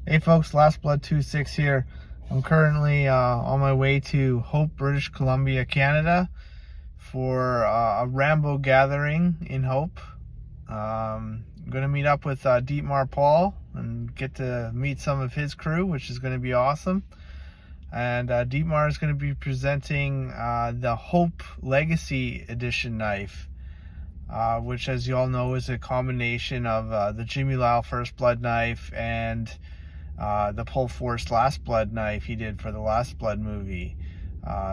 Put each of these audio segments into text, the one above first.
Hey folks, Last Blood 26 here. I'm currently on my way to Hope, British Columbia, Canada for a Rambo gathering in Hope. I'm going to meet up with Pohl and get to meet some of his crew, which is going to be awesome. And Dietmar is going to be presenting the Hope Legacy Edition knife, which, as you all know, is a combination of the Jimmy Lyle First Blood knife and the Pohl Force Last Blood knife he did for the Last Blood movie.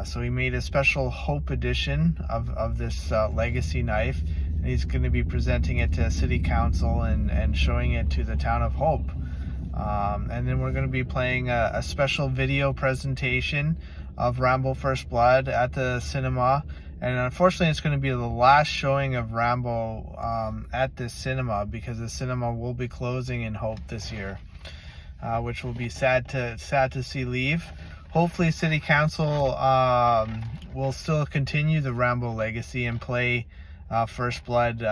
So he made a special Hope edition of this legacy knife, and he's going to be presenting it to City Council and showing it to the town of Hope. And then we're going to be playing a special video presentation of Rambo First Blood at the cinema. And unfortunately, it's going to be the last showing of Rambo at this cinema, because the cinema will be closing in Hope this year. Which will be sad to see leave. Hopefully City Council will still continue the Rambo legacy and play First Blood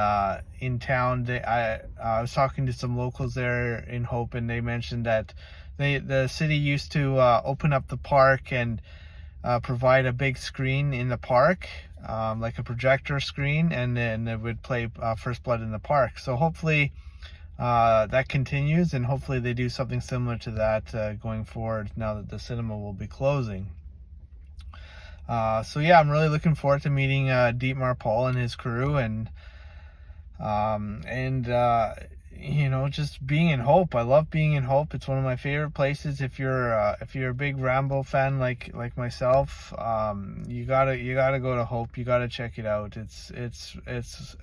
in town. I was talking to some locals there in Hope, and they mentioned that the city used to open up the park and provide a big screen in the park, like a projector screen, and then it would play First Blood in the park. So hopefully that continues, and hopefully they do something similar to that going forward now that the cinema will be closing. So yeah, I'm really looking forward to meeting Pohl and his crew, and you know, just being in Hope. I love being in Hope. It's one of my favorite places. If you're a big Rambo fan like myself, you gotta go to Hope. You gotta check it out. It's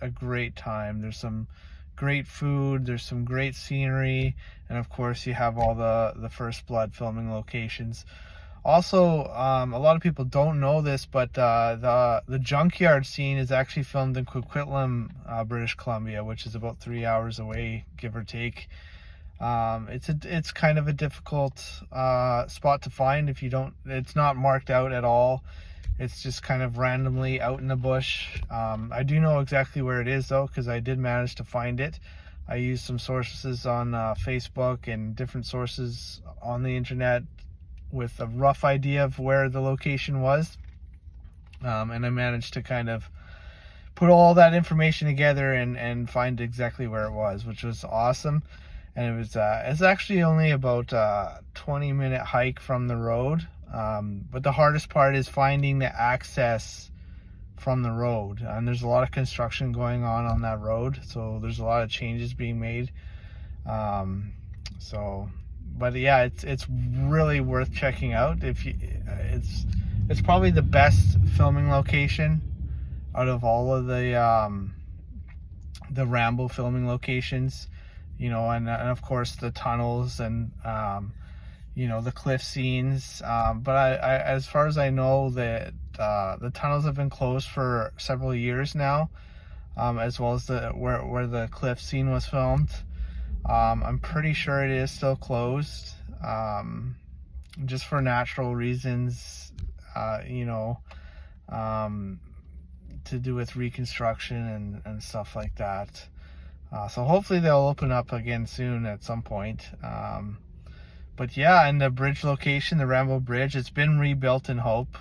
a great time. There's some great food, there's some great scenery, and of course you have all the First Blood filming locations. Also, a lot of people don't know this, but the junkyard scene is actually filmed in Coquitlam, British Columbia, which is about 3 hours away, give or take. It's kind of a difficult spot to find. If you don't, it's not marked out at all. It's just kind of randomly out in the bush. I do know exactly where it is, though, because I did manage to find it. I used some sources on Facebook and different sources on the internet with a rough idea of where the location was. And I managed to kind of put all that information together and find exactly where it was, which was awesome. And it's actually only about a 20-minute hike from the road. But the hardest part is finding the access from the road, and there's a lot of construction going on that road, so there's a lot of changes being made. But yeah, it's really worth checking out. It's probably the best filming location out of all of the Rambo filming locations, you know, and of course the tunnels and you know, the cliff scenes, but I as far as I know, that the tunnels have been closed for several years now, as well as where the cliff scene was filmed. I'm pretty sure it is still closed, just for natural reasons, you know, to do with reconstruction and stuff like that. So hopefully they'll open up again soon at some point. But yeah, and the bridge location, the Rambo Bridge, it's been rebuilt in Hope.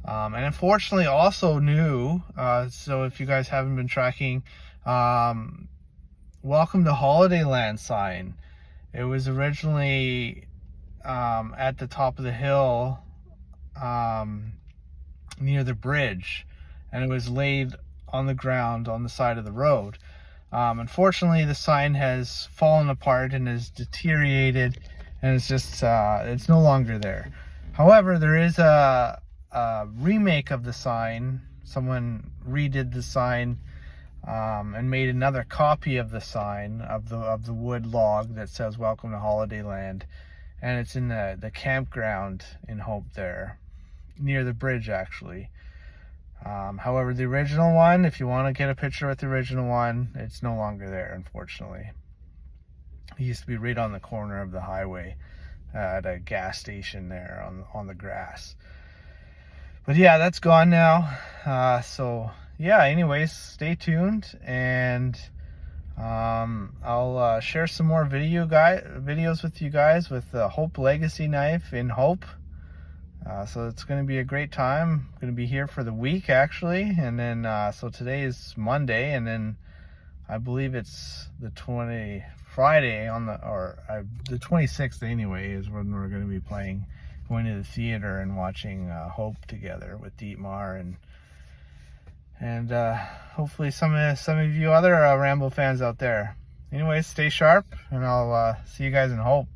And unfortunately also new, so if you guys haven't been tracking, welcome to Holidayland sign. It was originally at the top of the hill near the bridge, and it was laid on the ground on the side of the road. Unfortunately, the sign has fallen apart and has deteriorated, and it's just it's no longer there. However, there is a remake of the sign. Someone redid the sign and made another copy of the sign of the wood log that says "Welcome to Holidayland," and it's in the campground in Hope there, near the bridge actually. However, the original one, if you want to get a picture with the original one, it's no longer there, unfortunately. It used to be right on the corner of the highway at a gas station there on the grass. But yeah, that's gone now. So yeah, anyways, stay tuned, and I'll share some more videos with you guys with the Hope Legacy knife in Hope. So it's going to be a great time. I'm going to be here for the week actually, and then so today is Monday, and then I believe it's the Friday on the 26th anyway is when we're going to be going to the theater and watching Hope together with Dietmar and hopefully some of you other Rambo fans out there. Anyways, stay sharp, and I'll see you guys in Hope.